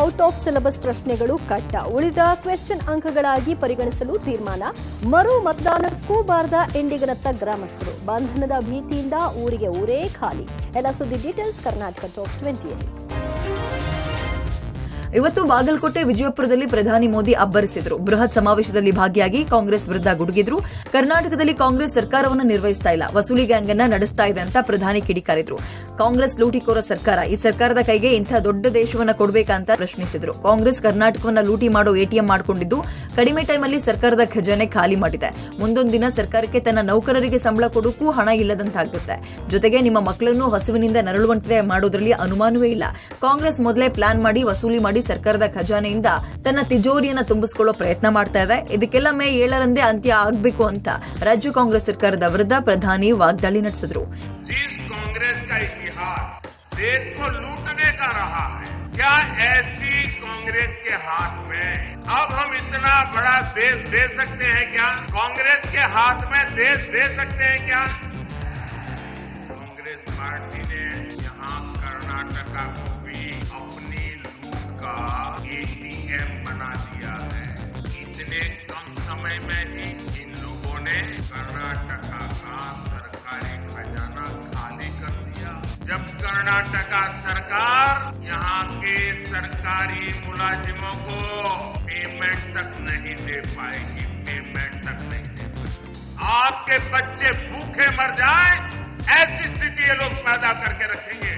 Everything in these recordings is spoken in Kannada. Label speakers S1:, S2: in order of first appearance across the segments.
S1: ಔಟ್ ಆಫ್ ಸಿಲೆಬಸ್ ಪ್ರಶ್ನೆಗಳು ಕಟ್ಟ, ಉಳಿದ ಕ್ವೆಶ್ಚನ್ ಅಂಕಗಳಾಗಿ ಪರಿಗಣಿಸಲು ತೀರ್ಮಾನ. ಮರು ಮತದಾನಕ್ಕೂ ಬಾರದ ಇಂಡಿಗನತ್ತ ಗ್ರಾಮಸ್ಥರು, ಬಂಧನದ ಭೀತಿಯಿಂದ ಊರಿಗೆ ಊರೇ ಖಾಲಿ. ಎಲ್ಲ ಸುದ್ದಿ ಡೀಟೇಲ್ಸ್ ಕರ್ನಾಟಕ ಟಾಪ್ 20.
S2: ಇವತ್ತು ಬಾಗಲಕೋಟೆ ವಿಜಯಪುರದಲ್ಲಿ ಪ್ರಧಾನಿ ಮೋದಿ ಅಬ್ಬರಿಸಿದ್ರು. ಬೃಹತ್ ಸಮಾವೇಶದಲ್ಲಿ ಭಾಗಿಯಾಗಿ ಕಾಂಗ್ರೆಸ್ ವಿರುದ್ಧ ಗುಡುಗಿದ್ರು. ಕರ್ನಾಟಕದಲ್ಲಿ ಕಾಂಗ್ರೆಸ್ ಸರ್ಕಾರವನ್ನು ನಿರ್ವಹಿಸ್ತಾ ಇಲ್ಲ, ವಸೂಲಿ ಗ್ಯಾಂಗ್ ಅನ್ನ ನಡೆಸ್ತಾ ಇದೆ ಅಂತ ಪ್ರಧಾನಿ ಕಿಡಿಕಾರಿದ್ರು. ಕಾಂಗ್ರೆಸ್ ಲೂಟಿಕೋರ ಸರ್ಕಾರ, ಈ ಸರ್ಕಾರದ ಕೈಗೆ ಇಂಥ ದೊಡ್ಡ ದೇಶವನ್ನ ಕೊಡಬೇಕಂತ ಪ್ರಶ್ನಿಸಿದ್ರು. ಕಾಂಗ್ರೆಸ್ ಕರ್ನಾಟಕವನ್ನ ಲೂಟಿ ಮಾಡೋ ಎಟಿಎಂ ಮಾಡಿಕೊಂಡಿದ್ದು ಕಡಿಮೆ ಟೈಮಲ್ಲಿ ಸರ್ಕಾರದ ಖಜಾನೆ ಖಾಲಿ ಮಾಡಿದೆ. ಮುಂದೊಂದು ದಿನ ಸರ್ಕಾರಕ್ಕೆ ತನ್ನ ನೌಕರರಿಗೆ ಸಂಬಳ ಕೊಡೋಕ್ಕೂ ಹಣ ಇಲ್ಲದಂತಾಗುತ್ತೆ. ಜೊತೆಗೆ ನಿಮ್ಮ ಮಕ್ಕಳನ್ನು ಹಸುವಿನಿಂದ ನರಳುವಂತೆ ಮಾಡೋದ್ರಲ್ಲಿ ಅನುಮಾನವೇ ಇಲ್ಲ. ಕಾಂಗ್ರೆಸ್ ಮೊದಲೇ ಪ್ಲಾನ್ ಮಾಡಿ ವಸೂಲಿ ಮಾಡಿ ಸರ್ಕಾರದ ಖಜಾನೆಯಿಂದ ತನ್ನ ತಿಜೋರಿಯನ್ನ ತುಂಬಿಸಿಕೊಳ್ಳೋ ಪ್ರಯತ್ನ ಮಾಡ್ತಾ ಇದೆ. ಇದಕ್ಕೆಲ್ಲ ಮೇ 7ರಂದೇ ಅಂತ್ಯ ಆಗಬೇಕು ಅಂತ ರಾಜ್ಯ ಕಾಂಗ್ರೆಸ್ ಸರ್ಕಾರದ ವಿರುದ್ಧ ಪ್ರಧಾನಿ ವಾಗ್ದಾಳಿ ನಡೆಸಿದ್ರು.
S3: कांग्रेस का इतिहास देश को लूटने का रहा है, क्या ऐसी कांग्रेस के हाथ में अब हम इतना बड़ा देश दे सकते हैं क्या? कांग्रेस के हाथ में देश दे सकते हैं क्या? कांग्रेस पार्टी ने यहाँ कर्नाटका को भी अपनी लूट का एटीएम बना दिया है. इतने कम समय में ही इन लोगों ने कर्नाटका का सरकारी खजाना खाली कर दिया. जब कर्नाटका सरकार यहाँ के सरकारी मुलाजिमों को पेमेंट तक नहीं दे पाएगी, आपके बच्चे भूखे मर जाए, ऐसी स्थिति ये लोग पैदा करके रखेंगे.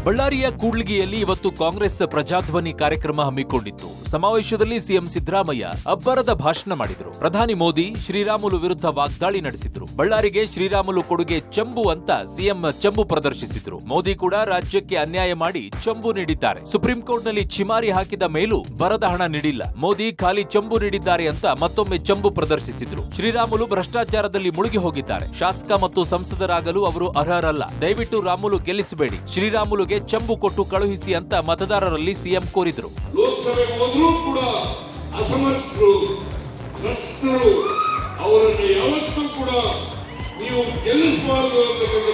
S4: ಬಳ್ಳಾರಿಯ ಕೂಡ್ಲಿಗಿಯಲ್ಲಿ ಇವತ್ತು ಕಾಂಗ್ರೆಸ್ ಪ್ರಜಾಧ್ವನಿ ಕಾರ್ಯಕ್ರಮ ಹಮ್ಮಿಕೊಂಡಿತ್ತು. ಸಮಾವೇಶದಲ್ಲಿ ಸಿಎಂ ಸಿದ್ದರಾಮಯ್ಯ ಅಬ್ಬರದ ಭಾಷಣ ಮಾಡಿದರು. ಪ್ರಧಾನಿ ಮೋದಿ ಶ್ರೀರಾಮುಲು ವಿರುದ್ಧ ವಾಗ್ದಾಳಿ ನಡೆಸಿದ್ರು. ಬಳ್ಳಾರಿಗೆ ಶ್ರೀರಾಮುಲು ಕೊಡುಗೆ ಚಂಬು ಅಂತ ಸಿಎಂ ಚಂಬು ಪ್ರದರ್ಶಿಸಿದ್ರು. ಮೋದಿ ಕೂಡ ರಾಜ್ಯಕ್ಕೆ ಅನ್ಯಾಯ ಮಾಡಿ ಚಂಬು ನೀಡಿದ್ದಾರೆ. ಸುಪ್ರೀಂ ಕೋರ್ಟ್ನಲ್ಲಿ ಚಿಮಾರಿ ಹಾಕಿದ ಮೇಲೂ ಬರದ ಹಣ ನೀಡಿಲ್ಲ. ಮೋದಿ ಖಾಲಿ ಚಂಬು ನೀಡಿದ್ದಾರೆ ಅಂತ ಮತ್ತೊಮ್ಮೆ ಚಂಬು ಪ್ರದರ್ಶಿಸಿದ್ರು. ಶ್ರೀರಾಮುಲು ಭ್ರಷ್ಟಾಚಾರದಲ್ಲಿ ಮುಳುಗಿ ಹೋಗಿದ್ದಾರೆ. ಶಾಸಕ ಮತ್ತು ಸಂಸದರಾಗಲು ಅವರು ಅರ್ಹರಲ್ಲ. ದಯವಿಟ್ಟು ರಾಮುಲು ಗೆಲ್ಲಿಸಬೇಡಿ, ಶ್ರೀರಾಮುಲುಗೆ ಚಂಬು ಕೊಟ್ಟು ಕಳುಹಿಸಿ ಅಂತ ಮತದಾರರಲ್ಲಿ ಸಿಎಂ ಕೋರಿದ್ರು.
S5: ಲೋಕಸಭೆಗೆ ಹೋದರೂ ಕೂಡ ಅಸಮರ್ಥರು, ಭ್ರಷ್ಟರು, ಅವರನ್ನು ಯಾವತ್ತೂ ಕೂಡ ನೀವು ಗೆಲ್ಲಿಸಬಾರದು ಅಂತಕ್ಕಂಥ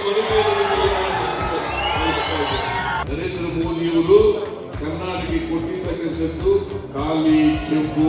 S5: ನರೇಂದ್ರ ಮೋದಿಯವರು ಕರ್ನಾಟಕಕ್ಕೆ ಕೊಟ್ಟಿರ್ತಕ್ಕಂಥದ್ದು ಖಾಲಿ ಚೆಂಬು.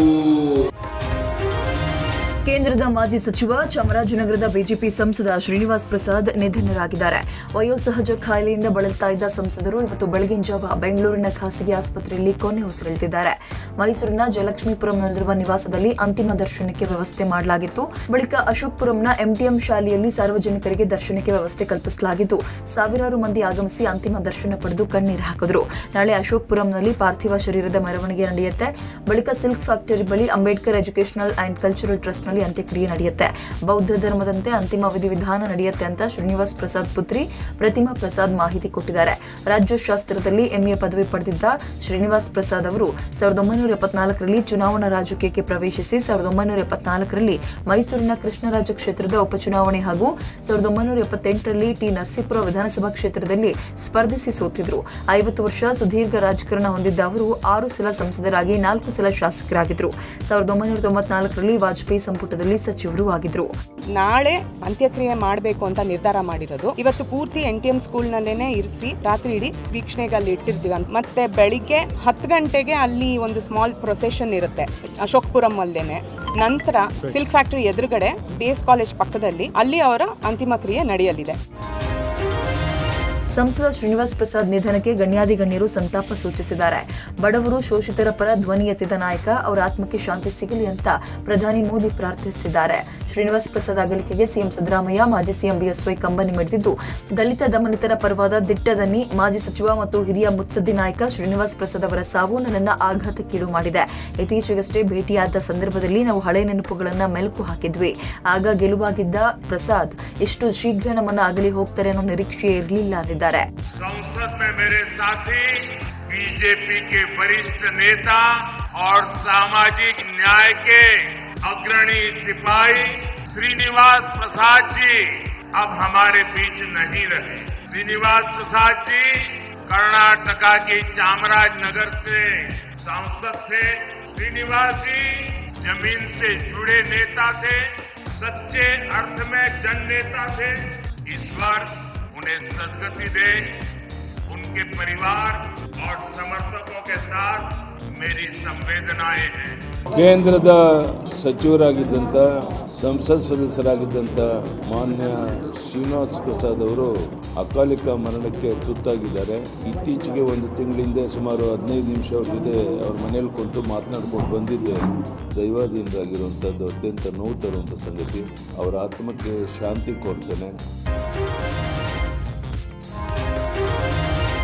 S2: ಕೇಂದ್ರದ ಮಾಜಿ ಸಚಿವ ಚಾಮರಾಜನಗರದ ಬಿಜೆಪಿ ಸಂಸದ ಶ್ರೀನಿವಾಸ್ ಪ್ರಸಾದ್ ನಿಧನರಾಗಿದ್ದಾರೆ. ವಯೋಸಹಜ ಕಾಯಿಲೆಯಿಂದ ಬಳಲ್ತಾ ಇದ್ದ ಸಂಸದರು ಇವತ್ತು ಬೆಳಗಿನ ಜಾವ ಬೆಂಗಳೂರಿನ ಖಾಸಗಿ ಆಸ್ಪತ್ರೆಯಲ್ಲಿ ಕೊನೆ ಉಸಿರೆಳೆದಿದ್ದಾರೆ. ಮೈಸೂರಿನ ಜಯಲಕ್ಷ್ಮೀಪುರಂನಲ್ಲಿರುವ ನಿವಾಸದಲ್ಲಿ ಅಂತಿಮ ದರ್ಶನಕ್ಕೆ ವ್ಯವಸ್ಥೆ ಮಾಡಲಾಗಿತ್ತು. ಬಳಿಕ ಅಶೋಕ್ಪುರಂನ ಎಂಟಿಎಂ ಶಾಲೆಯಲ್ಲಿ ಸಾರ್ವಜನಿಕರಿಗೆ ದರ್ಶನಕ್ಕೆ ವ್ಯವಸ್ಥೆ ಕಲ್ಪಿಸಲಾಗಿದ್ದು ಸಾವಿರಾರು ಮಂದಿ ಆಗಮಿಸಿ ಅಂತಿಮ ದರ್ಶನ ಪಡೆದು ಕಣ್ಣೀರು ಹಾಕಿದ್ರು. ನಾಳೆ ಅಶೋಕ್ಪುರಂನಲ್ಲಿ ಪಾರ್ಥಿವ ಶರೀರದ ಮೆರವಣಿಗೆ ನಡೆಯುತ್ತೆ. ಬಳಿಕ ಸಿಲ್ಕ್ ಫ್ಯಾಕ್ಟರಿ ಬಳಿ Ambedkar educational and cultural trust ಅಂತ್ಯಕ್ರಿಯೆ ನಡೆಯುತ್ತೆ. ಬೌದ್ಧ ಧರ್ಮದಂತೆ ಅಂತಿಮ ವಿಧಿವಿಧಾನ ನಡೆಯುತ್ತೆ ಅಂತ ಶ್ರೀನಿವಾಸ್ ಪ್ರಸಾದ್ ಪುತ್ರಿ ಪ್ರತಿಮಾ ಪ್ರಸಾದ್ ಮಾಹಿತಿ ಕೊಟ್ಟಿದ್ದಾರೆ. ರಾಜ್ಯಶಾಸ್ತ್ರದಲ್ಲಿ ಎಂಎ ಪದವಿ ಪಡೆದಿದ್ದ ಶ್ರೀನಿವಾಸ್ ಪ್ರಸಾದ್ ಅವರು 1974ರಲ್ಲಿ ಚುನಾವಣಾ ರಾಜಕೀಯಕ್ಕೆ ಪ್ರವೇಶಿಸಿ 1974ರಲ್ಲಿ ಮೈಸೂರಿನ ಕೃಷ್ಣರಾಜ ಕ್ಷೇತ್ರದ ಉಪಚುನಾವಣೆ ಹಾಗೂ 1978ರಲ್ಲಿ ಟಿ ನರಸೀಪುರ ವಿಧಾನಸಭಾ ಕ್ಷೇತ್ರದಲ್ಲಿ ಸ್ಪರ್ಧಿಸಿ ಸೋತಿದ್ರು. 50 ವರ್ಷ ಸುದೀರ್ಘ ರಾಜಕಾರಣ ಹೊಂದಿದ್ದ ಅವರು 6 ಸಲ ಸಂಸದರಾಗಿ 4 ಸಲ ಶಾಸಕರಾಗಿದ್ರು. 1994ರಲ್ಲಿ ವಾಜಪೇಯಿ ಸಂಪುಟದಲ್ಲಿ ಸಚಿವರು ಆಗಿದ್ರು.
S6: ನಾಳೆ ಅಂತ್ಯಕ್ರಿಯೆ ಮಾಡಬೇಕು ಅಂತ ನಿರ್ಧಾರ ಮಾಡಿರೋದು. ಇವತ್ತು ಪೂರ್ತಿ NTM ಸ್ಕೂಲ್ ನಲ್ಲೇನೆ ಇರಿಸಿ ರಾತ್ರಿ ಇಡೀ ವೀಕ್ಷಣೆಗೆ ಅಲ್ಲಿ ಇಟ್ಟಿರ್ತೀವಿ. ಮತ್ತೆ ಬೆಳಿಗ್ಗೆ 10 ಗಂಟೆಗೆ ಅಲ್ಲಿ ಒಂದು ಸ್ಮಾಲ್ ಪ್ರೊಸೆಷನ್ ಇರುತ್ತೆ ಅಶೋಕ್ಪುರಂ ಅಲ್ಲೇನೆ. ನಂತರ ಸಿಲ್ಕ್ ಫ್ಯಾಕ್ಟರಿ ಎದುರುಗಡೆ BS ಕಾಲೇಜ್ ಪಕ್ಕದಲ್ಲಿ ಅಲ್ಲಿ ಅವರ ಅಂತಿಮ ಕ್ರಿಯೆ ನಡೆಯಲಿದೆ.
S2: ಸಂಸದ ಶ್ರೀನಿವಾಸ್ ಪ್ರಸಾದ್ ನಿಧನಕ್ಕೆ ಗಣ್ಯಾಧಿಗಣ್ಯರು ಸಂತಾಪ ಸೂಚಿಸಿದ್ದಾರೆ. ಬಡವರು ಶೋಷಿತರ ಪರ ಧ್ವನಿ ಎತ್ತಿದ ನಾಯಕ, ಅವರ ಆತ್ಮಕ್ಕೆ ಶಾಂತಿ ಸಿಗಲಿ ಅಂತ ಪ್ರಧಾನಿ ಮೋದಿ ಪ್ರಾರ್ಥಿಸಿದ್ದಾರೆ. ಶ್ರೀನಿವಾಸ್ ಪ್ರಸಾದ್ ಅಗಲಿಕೆಗೆ ಸಿಎಂ ಸಿದ್ದರಾಮಯ್ಯ, ಮಾಜಿ ಸಿಎಂ ಬಿಎಸ್ವೈ ಕಂಬನಿ ಮಿಡಿದಿದ್ದು, ದಲಿತ ದಮನಿತರ ಪರವಾದ ದಿಟ್ಟದನಿ ಮಾಜಿ ಸಚಿವ ಮತ್ತು ಹಿರಿಯ ಮುತ್ಸದ್ದಿ ನಾಯಕ ಶ್ರೀನಿವಾಸ್ ಪ್ರಸಾದ್ ಅವರ ಸಾವು ನನ್ನನ್ನ ಆಘಾತಕ್ಕೀಡು ಮಾಡಿದೆ. ಇತ್ತೀಚೆಗಷ್ಟೇ ಭೇಟಿಯಾದ ಸಂದರ್ಭದಲ್ಲಿ ನಾವು ಹಳೆ ನೆನಪುಗಳನ್ನ ಮೆಲುಕು ಹಾಕಿದ್ವಿ. ಆಗ ಗೆಲುವಾಗಿದ್ದ ಪ್ರಸಾದ್ ಇಷ್ಟು ಶೀಘ್ರ ನಮ್ಮನ್ನ ಅಗಲಿ ಹೋಗ್ತಾರೆ ಅನ್ನೋ ನಿರೀಕ್ಷೆ ಇರಲಿಲ್ಲ ಅಂದಿದ್ದಾರೆ.
S3: संसद में मेरे साथी बीजेपी के वरिष्ठ नेता और सामाजिक न्याय के अग्रणी सिपाही श्रीनिवास प्रसाद जी अब हमारे बीच नहीं रहे. श्रीनिवास प्रसाद जी कर्नाटका के चामराजनगर से सांसद थे. श्रीनिवास जी जमीन से जुड़े नेता थे, सच्चे अर्थ में जननेता थे. ईश्वर उन्हें सदगति दे, उनके परिवार और समाज साथ मेरी संवेदनाएं हैं।
S5: ಕೇಂದ್ರದ ಸಚಿವರಾಗಿದ್ದಂಥ ಸಂಸತ್ ಸದಸ್ಯರಾಗಿದ್ದಂಥ ಮಾನ್ಯ ಶ್ರೀನಿವಾಸ್ ಪ್ರಸಾದ್ ಅವರು ಅಕಾಲಿಕ ಮರಣಕ್ಕೆ ತುತ್ತಾಗಿದ್ದಾರೆ. ಇತ್ತೀಚೆಗೆ ಒಂದು ತಿಂಗಳಿಂದ ಸುಮಾರು 15 ನಿಮಿಷ ಅವ್ರ ಜೊತೆ ಅವ್ರ ಮನೇಲಿ ಕುಳಿತು ಮಾತನಾಡ್ಕೊಂಡು ಬಂದಿದ್ದೆ. ದೈವಾಧೀನರಾಗಿರುವಂಥದ್ದು ಅತ್ಯಂತ ನೋವು ತರುವಂಥ ಸಂಗತಿ. ಅವರ ಆತ್ಮಕ್ಕೆ ಶಾಂತಿ ಕೋರ್ತೇನೆ.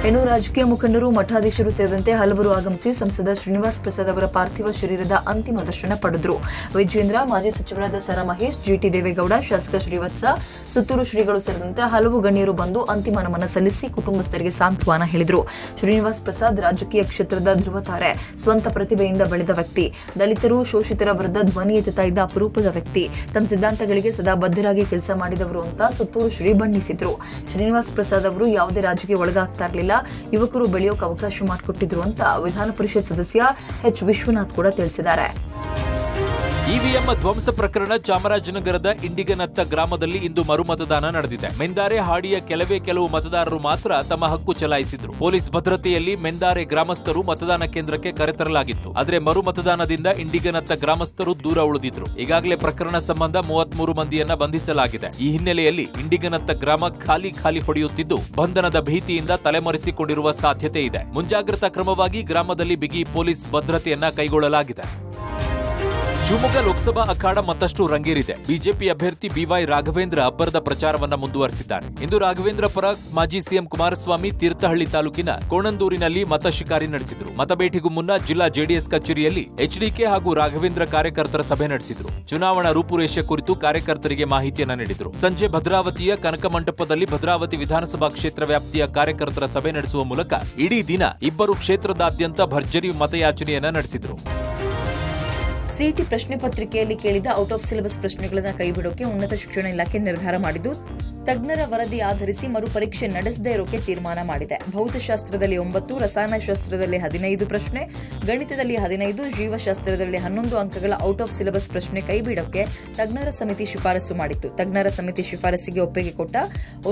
S2: ಇನ್ನು ರಾಜಕೀಯ ಮುಖಂಡರು, ಮಠಾಧೀಶರು ಸೇರಿದಂತೆ ಹಲವರು ಆಗಮಿಸಿ ಸಂಸದ ಶ್ರೀನಿವಾಸ್ ಪ್ರಸಾದ್ ಅವರ ಪಾರ್ಥಿವ ಶರೀರದ ಅಂತಿಮ ದರ್ಶನ ಪಡೆದರು. ವಿಜೇಂದ್ರ, ಮಾಜಿ ಸಚಿವರಾದ ಸರ ಮಹೇಶ್, ಜಿಟಿ ದೇವೇಗೌಡ, ಶಾಸಕ ಶ್ರೀವತ್ಸ, ಸುತ್ತೂರು ಶ್ರೀಗಳು ಸೇರಿದಂತೆ ಹಲವು ಗಣ್ಯರು ಬಂದು ಅಂತಿಮ ನಮನ ಸಲ್ಲಿಸಿ ಕುಟುಂಬಸ್ಥರಿಗೆ ಸಾಂತ್ವನ ಹೇಳಿದರು. ಶ್ರೀನಿವಾಸ್ ಪ್ರಸಾದ್ ರಾಜಕೀಯ ಕ್ಷೇತ್ರದ ಧ್ರುವತಾರೆ. ಸ್ವಂತ ಪ್ರತಿಭೆಯಿಂದ ಬೆಳೆದ ವ್ಯಕ್ತಿ. ದಲಿತರು, ಶೋಷಿತರ ವಿರುದ್ಧ ಧ್ವನಿ ಎತ್ತುತ್ತಾ ಇದ್ದ ಅಪರೂಪದ ವ್ಯಕ್ತಿ. ತಮ್ಮ ಸಿದ್ಧಾಂತಗಳಿಗೆ ಸದಾ ಬದ್ಧರಾಗಿ ಕೆಲಸ ಮಾಡಿದವರು ಅಂತ ಸುತ್ತೂರು ಶ್ರೀ ಬಣ್ಣಿಸಿದ್ರು. ಶ್ರೀನಿವಾಸ್ ಪ್ರಸಾದ್ ಅವರು ಯಾವುದೇ ರಾಜಕೀಯ ಒಳಗಾಗ್ತಾ ಇರಲಿಲ್ಲ. ಯುವಕರು ಬೆಳೆಯೋಕೆ ಅವಕಾಶ ಮಾಡಿಕೊಟ್ಟಿದ್ರು ಅಂತ ವಿಧಾನ ಪರಿಷತ್ ಸದಸ್ಯ ಎಚ್ ವಿಶ್ವನಾಥ್ ಕೂಡ ತಿಳಿಸಿದ್ದಾರೆ.
S4: ಇವಿಎಂ ಧ್ವಂಸ ಪ್ರಕರಣ ಚಾಮರಾಜನಗರದ ಇಂಡಿಗನತ್ತ ಗ್ರಾಮದಲ್ಲಿ ಇಂದು ಮರುಮತದಾನ ನಡೆದಿದೆ. ಮೆಂದಾರೆ ಹಾಡಿಯ ಕೆಲವು ಮತದಾರರು ಮಾತ್ರ ತಮ್ಮ ಹಕ್ಕು ಚಲಾಯಿಸಿದ್ರು. ಪೊಲೀಸ್ ಭದ್ರತೆಯಲ್ಲಿ ಮೆಂದಾರೆ ಗ್ರಾಮಸ್ಥರು ಮತದಾನ ಕೇಂದ್ರಕ್ಕೆ ಕರೆತರಲಾಗಿತ್ತು. ಆದರೆ ಮರು ಮತದಾನದಿಂದ ಇಂಡಿಗನತ್ತ ಗ್ರಾಮಸ್ಥರು ದೂರ ಉಳಿದಿದ್ರು. ಈಗಾಗಲೇ ಪ್ರಕರಣ ಸಂಬಂಧ 33 ಮಂದಿಯನ್ನ ಬಂಧಿಸಲಾಗಿದೆ. ಈ ಹಿನ್ನೆಲೆಯಲ್ಲಿ ಇಂಡಿಗನತ್ತ ಗ್ರಾಮ ಖಾಲಿ ಹೊಡೆಯುತ್ತಿದ್ದು ಬಂಧನದ ಭೀತಿಯಿಂದ ತಲೆಮರೆಸಿಕೊಂಡಿರುವ ಸಾಧ್ಯತೆ ಇದೆ. ಮುಂಜಾಗ್ರತಾ ಕ್ರಮವಾಗಿ ಗ್ರಾಮದಲ್ಲಿ ಬಿಗಿ ಪೊಲೀಸ್ ಭದ್ರತೆಯನ್ನ ಕೈಗೊಳ್ಳಲಾಗಿದೆ. ಶಿವಮೊಗ್ಗ ಲೋಕಸಭಾ ಅಖಾಡ ಮತ್ತಷ್ಟು ರಂಗೇರಿದೆ. ಬಿಜೆಪಿ ಅಭ್ಯರ್ಥಿ ಬಿವೈ ರಾಘವೇಂದ್ರ ಅಬ್ಬರದ ಪ್ರಚಾರವನ್ನ ಮುಂದುವರೆಸಿದ್ದಾರೆ. ಇಂದು ರಾಘವೇಂದ್ರ ಪರ ಮಾಜಿ ಸಿಎಂ ಕುಮಾರಸ್ವಾಮಿ ತೀರ್ಥಹಳ್ಳಿ ತಾಲೂಕಿನ ಕೋಣಂದೂರಿನಲ್ಲಿ ಮತ ಶಿಕಾರಿ ನಡೆಸಿದರು. ಮತಬೇಟೆಗೂ ಮುನ್ನ ಜಿಲ್ಲಾ ಜೆಡಿಎಸ್ ಕಚೇರಿಯಲ್ಲಿ ಎಚ್ಡಿಕೆ ಹಾಗೂ ರಾಘವೇಂದ್ರ ಕಾರ್ಯಕರ್ತರ ಸಭೆ ನಡೆಸಿದರು. ಚುನಾವಣಾ ರೂಪುರೇಷೆ ಕುರಿತು ಕಾರ್ಯಕರ್ತರಿಗೆ ಮಾಹಿತಿಯನ್ನ ನೀಡಿದರು. ಸಂಜೆ ಭದ್ರಾವತಿಯ ಕನಕ ಮಂಟಪದಲ್ಲಿ ಭದ್ರಾವತಿ ವಿಧಾನಸಭಾ ಕ್ಷೇತ್ರ ವ್ಯಾಪ್ತಿಯ ಕಾರ್ಯಕರ್ತರ ಸಭೆ ನಡೆಸುವ ಮೂಲಕ ಇಡೀ ದಿನ ಇಬ್ಬರು ಕ್ಷೇತ್ರದಾದ್ಯಂತ ಭರ್ಜರಿ ಮತಯಾಚನೆಯನ್ನ ನಡೆಸಿದರು.
S2: ಸಿಇಟಿ ಪ್ರಶ್ನೆ ಪತ್ರಿಕೆಯಲ್ಲಿ ಕೇಳಿದ ಔಟ್ ಆಫ್ ಸಿಲೆಬಸ್ ಪ್ರಶ್ನೆಗಳನ್ನು ಕೈಬಿಡೋಕೆ ಉನ್ನತ ಶಿಕ್ಷಣ ಇಲಾಖೆ ನಿರ್ಧಾರ ಮಾಡಿದ್ದು, ತಜ್ಞರ ವರದಿ ಆಧರಿಸಿ ಮರುಪರೀಕ್ಷೆ ನಡೆಸದೇ ಇರೋಕೆ ತೀರ್ಮಾನ ಮಾಡಿದೆ. ಭೌತಶಾಸ್ತ್ರದಲ್ಲಿ 9, ರಸಾಯನಶಾಸ್ತ್ರದಲ್ಲಿ 15 ಪ್ರಶ್ನೆ, ಗಣಿತದಲ್ಲಿ 15, ಜೀವಶಾಸ್ತ್ರದಲ್ಲಿ 11 ಅಂಕಗಳ ಔಟ್ ಆಫ್ ಸಿಲೆಬಸ್ ಪ್ರಶ್ನೆ ಕೈಬಿಡೋಕೆ ತಜ್ಞರ ಸಮಿತಿ ಶಿಫಾರಸು ಮಾಡಿತ್ತು. ತಜ್ಞರ ಸಮಿತಿ ಶಿಫಾರಸಿಗೆ ಒಪ್ಪಿಗೆ ಕೊಟ್ಟ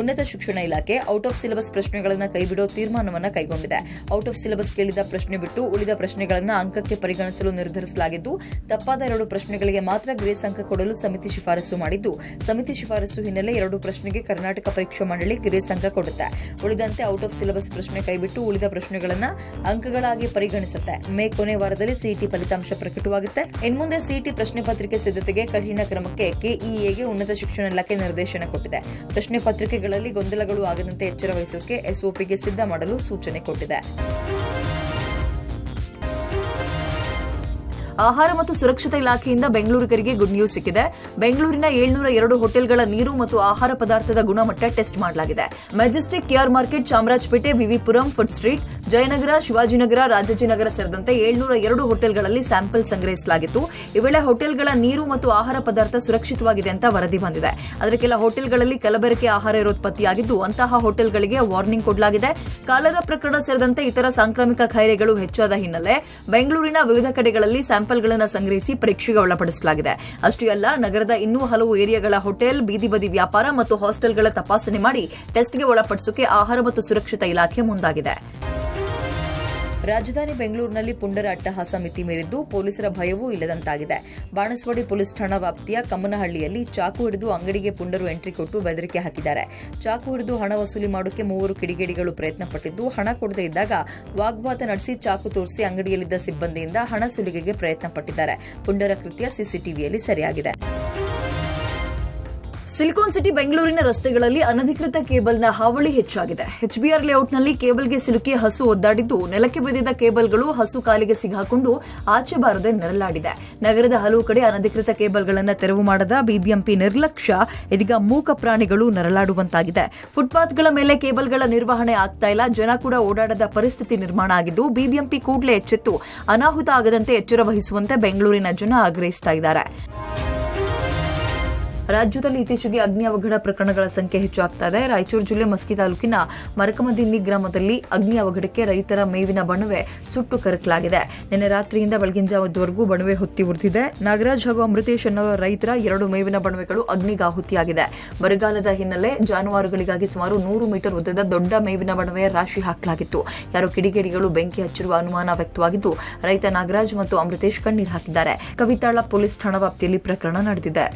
S2: ಉನ್ನತ ಶಿಕ್ಷಣ ಇಲಾಖೆ ಔಟ್ ಆಫ್ ಸಿಲೆಬಸ್ ಪ್ರಶ್ನೆಗಳನ್ನು ಕೈಬಿಡೋ ತೀರ್ಮಾನವನ್ನು ಕೈಗೊಂಡಿದೆ. ಔಟ್ ಆಫ್ ಸಿಲೆಬಸ್ ಕೇಳಿದ ಪ್ರಶ್ನೆ ಬಿಟ್ಟು ಉಳಿದ ಪ್ರಶ್ನೆಗಳನ್ನು ಅಂಕಕ್ಕೆ ಪರಿಗಣಿಸಲು ನಿರ್ಧರಿಸಲಾಗಿದ್ದು, ತಪ್ಪಾದ 2 ಪ್ರಶ್ನೆಗಳಿಗೆ ಮಾತ್ರ ಗ್ರೇಸ್ ಅಂಕ ಕೊಡಲು ಸಮಿತಿ ಶಿಫಾರಸು ಮಾಡಿದ್ದು, ಸಮಿತಿ ಶಿಫಾರಸು ಹಿನ್ನೆಲೆ 2 ಪ್ರಶ್ನೆಗೆ ಕರ್ನಾಟಕ ಪರೀಕ್ಷಾ ಮಂಡಳಿ ಗ್ರೇಸ್ ಅಂಕ ಕೊಡುತ್ತೆ. ಉಳಿದಂತೆ ಔಟ್ ಆಫ್ ಸಿಲೆಬಸ್ ಪ್ರಶ್ನೆ ಕೈಬಿಟ್ಟು ಉಳಿದ ಪ್ರಶ್ನೆಗಳನ್ನು ಅಂಕಗಳಾಗಿ ಪರಿಗಣಿಸುತ್ತೆ. ಮೇ ಕೊನೆ ವಾರದಲ್ಲಿ ಸಿಇಟಿ ಫಲಿತಾಂಶ ಪ್ರಕಟವಾಗುತ್ತೆ. ಇನ್ಮುಂದೆ ಸಿಇಟಿ ಪ್ರಶ್ನೆ ಪತ್ರಿಕೆ ಸಿದ್ಧತೆಗೆ ಕಠಿಣ ಕ್ರಮಕ್ಕೆ ಕೆಇಎಗೆ ಉನ್ನತ ಶಿಕ್ಷಣ ಇಲಾಖೆ ನಿರ್ದೇಶನ ಕೊಟ್ಟಿದೆ. ಪ್ರಶ್ನೆ ಪತ್ರಿಕೆಗಳಲ್ಲಿ ಗೊಂದಲಗಳು ಆಗದಂತೆ ಎಚ್ಚರ ವಹಿಸೋಕೆ ಎಸ್ಒಪಿಗೆ ಸಿದ್ಧ ಮಾಡಲು ಸೂಚನೆ ಕೊಟ್ಟಿದೆ. ಆಹಾರ ಮತ್ತು ಸುರಕ್ಷತಾ ಇಲಾಖೆಯಿಂದ ಬೆಂಗಳೂರಿಗರಿಗೆ ಗುಡ್ ನ್ಯೂಸ್ ಸಿಕ್ಕಿದೆ. ಬೆಂಗಳೂರಿನ 702 ಹೋಟೆಲ್ಗಳ ನೀರು ಮತ್ತು ಆಹಾರ ಪದಾರ್ಥದ ಗುಣಮಟ್ಟ ಟೆಸ್ಟ್ ಮಾಡಲಾಗಿದೆ. Majestic, KR market, Chamarajpet, VV Puram, food street, Jayanagar, Shivajinagar, Rajajinagar ಸೇರಿದಂತೆ 702 ಹೋಟೆಲ್ಗಳಲ್ಲಿ ಸ್ಯಾಂಪಲ್ ಸಂಗ್ರಹಿಸಲಾಗಿತ್ತು. ಈ ವೇಳೆ ಹೋಟೆಲ್ಗಳ ನೀರು ಮತ್ತು ಆಹಾರ ಪದಾರ್ಥ ಸುರಕ್ಷಿತವಾಗಿದೆ ಅಂತ ವರದಿ ಬಂದಿದೆ. ಆದರೆ ಕೆಲ ಹೋಟೆಲ್ಗಳಲ್ಲಿ ಕಲಬೆರಕೆ ಆಹಾರ ಇರೋದು ಪತ್ತೆಯಾಗಿದ್ದು, ಅಂತಹ ಹೋಟೆಲ್ಗಳಿಗೆ ವಾರ್ನಿಂಗ್ ಕೊಡಲಾಗಿದೆ. ಕಾಲರಾ ಪ್ರಕರಣ ಸೇರಿದಂತೆ ಇತರ ಸಾಂಕ್ರಾಮಿಕ ಕಾಯಿಲೆಗಳು ಹೆಚ್ಚಾದ ಹಿನ್ನೆಲೆ ಬೆಂಗಳೂರಿನ ವಿವಿಧ ಕಡೆಗಳಲ್ಲಿ ಸ್ಯಾಂಪಲ್ಗಳನ್ನು ಸಂಗ್ರಹಿಸಿ ಪರೀಕ್ಷೆಗೆ ಒಳಪಡಿಸಲಾಗಿದೆ. ಅಷ್ಟೇ ಅಲ್ಲ, ನಗರದ ಇನ್ನೂ ಹಲವು ಏರಿಯಾಗಳ ಹೋಟೆಲ್, ಬೀದಿ ಬದಿ ವ್ಯಾಪಾರ ಮತ್ತು ಹಾಸ್ಟೆಲ್ಗಳ ತಪಾಸಣೆ ಮಾಡಿ ಟೆಸ್ಟ್ಗೆ ಒಳಪಡಿಸೋಕೆ ಆಹಾರ ಮತ್ತು ಸುರಕ್ಷತಾ ಇಲಾಖೆ ಮುಂದಾಗಿದೆ. ರಾಜಧಾನಿ ಬೆಂಗಳೂರಿನಲ್ಲಿ ಪುಂಡರ ಅಟ್ಟಹಾಸ ಮಿತಿ ಮೀರಿದ್ದು ಪೊಲೀಸರ ಭಯವೂ ಇಲ್ಲದಂತಾಗಿದೆ. ಬಾಣಸ್ವಾಡಿ ಪೊಲೀಸ್ ಠಾಣಾ ವ್ಯಾಪ್ತಿಯ ಕಮ್ಮನಹಳ್ಳಿಯಲ್ಲಿ ಚಾಕು ಹಿಡಿದು ಅಂಗಡಿಗೆ ಪುಂಡರು ಎಂಟ್ರಿ ಕೊಟ್ಟು ಬೆದರಿಕೆ ಹಾಕಿದ್ದಾರೆ. ಚಾಕು ಹಿಡಿದು ಹಣ ವಸೂಲಿ ಮಾಡೋಕೆ 3 ಕಿಡಿಗೇಡಿಗಳು ಪ್ರಯತ್ನ ಪಟ್ಟಿದ್ದು, ಹಣ ಕೊಡದೇ ಇದ್ದಾಗ ವಾಗ್ವಾದ ನಡೆಸಿ ಚಾಕು ತೋರಿಸಿ ಅಂಗಡಿಯಲ್ಲಿದ್ದ ಸಿಬ್ಬಂದಿಯಿಂದ ಹಣ ಸುಲಿಗೆಗೆ ಪ್ರಯತ್ನ ಪಟ್ಟಿದ್ದಾರೆ. ಪುಂಡರ ಕೃತ್ಯ ಸಿಸಿಟಿವಿಯಲ್ಲಿ ಸೆರೆಯಾಗಿದೆ. ಸಿಲಿಕಾನ್ ಸಿಟಿ ಬೆಂಗಳೂರಿನ ರಸ್ತೆಗಳಲ್ಲಿ ಅನಧಿಕೃತ ಕೇಬಲ್ನ ಹಾವಳಿ ಹೆಚ್ಚಾಗಿದೆ. ಎಚ್ಬಿಆರ್ ಲೇಔಟ್ನಲ್ಲಿ ಕೇಬಲ್ಗೆ ಸಿಲುಕಿ ಹಸು ಒದ್ದಾಡಿದ್ದು, ನೆಲಕ್ಕೆ ಬಿದ್ದಿದ್ದ ಕೇಬಲ್ಗಳು ಹಸು ಕಾಲಿಗೆ ಸಿಗಾಕೊಂಡು ಆಚೆ ಬಾರದೆ ನೆರಳಾಡಿದೆ. ನಗರದ ಹಲವು ಕಡೆ ಅನಧಿಕೃತ ಕೇಬಲ್ಗಳನ್ನು ತೆರವು ಮಾಡದ ಬಿಬಿಎಂಪಿ ನಿರ್ಲಕ್ಷ್ಯ ಇದೀಗ ಮೂಕ ಪ್ರಾಣಿಗಳು ನರಳಾಡುವಂತಾಗಿದೆ. ಫುಟ್ಪಾತ್ಗಳ ಮೇಲೆ ಕೇಬಲ್ಗಳ ನಿರ್ವಹಣೆ ಆಗ್ತಾ ಇಲ್ಲ. ಜನ ಕೂಡ ಓಡಾಡದ ಪರಿಸ್ಥಿತಿ ನಿರ್ಮಾಣ ಆಗಿದ್ದು, ಬಿಬಿಎಂಪಿ ಕೂಡಲೇ ಎಚ್ಚೆತ್ತು ಅನಾಹುತ ಆಗದಂತೆ ಎಚ್ಚರ ವಹಿಸುವಂತೆ ಬೆಂಗಳೂರಿನ ಜನ ಆಗ್ರಹಿಸ್ತಾ ಇದ್ದಾರೆ. ರಾಜ್ಯದಲ್ಲಿ ಇತ್ತೀಚೆಗೆ ಅಗ್ನಿ ಅವಘಡ ಪ್ರಕರಣಗಳ ಸಂಖ್ಯೆ ಹೆಚ್ಚು ಆಗ್ತಾ ಇದೆ. ರಾಯಚೂರು ಜಿಲ್ಲೆ ಮಸ್ಕಿ ತಾಲೂಕಿನ ಮರಕಮದಿನ್ನಿ ಗ್ರಾಮದಲ್ಲಿ ಅಗ್ನಿ ಅವಘಡಕ್ಕೆ ರೈತರ ಮೇವಿನ ಬಣವೆ ಸುಟ್ಟು ಕರಕಲಾಗಿದೆ. ನಿನ್ನೆ ರಾತ್ರಿಯಿಂದ ಬೆಳಗಿನ ಜಾವದವರೆಗೂ ಬಣವೆ ಹೊತ್ತಿ ಉರಿದಿದೆ. ನಾಗರಾಜ್ ಹಾಗೂ ಅಮೃತೇಶ್ ಅನ್ನೋ ರೈತರ 2 ಮೇವಿನ ಬಣವೆಗಳು ಅಗ್ನಿಗಾಹುತಿಯಾಗಿದೆ. ಬರಗಾಲದ ಹಿನ್ನೆಲೆ ಜಾನುವಾರುಗಳಿಗಾಗಿ ಸುಮಾರು 100 ಮೀಟರ್ ಉದ್ದದ ದೊಡ್ಡ ಮೇವಿನ ಬಣವೆ ರಾಶಿ ಹಾಕಲಾಗಿತ್ತು. ಯಾರೋ ಕಿಡಿಗೇಡಿಗಳು ಬೆಂಕಿ ಹಚ್ಚಿರುವ ಅನುಮಾನ ವ್ಯಕ್ತವಾಗಿದ್ದು, ರೈತ ನಾಗರಾಜ್ ಮತ್ತು ಅಮೃತೇಶ್ ಕಣ್ಣೀರು ಹಾಕಿದ್ದಾರೆ. ಕವಿತಾಳ ಪೊಲೀಸ್ ಠಾಣಾ ವ್ಯಾಪ್ತಿಯಲ್ಲಿ ಪ್ರಕರಣ ನಡೆದಿದೆ.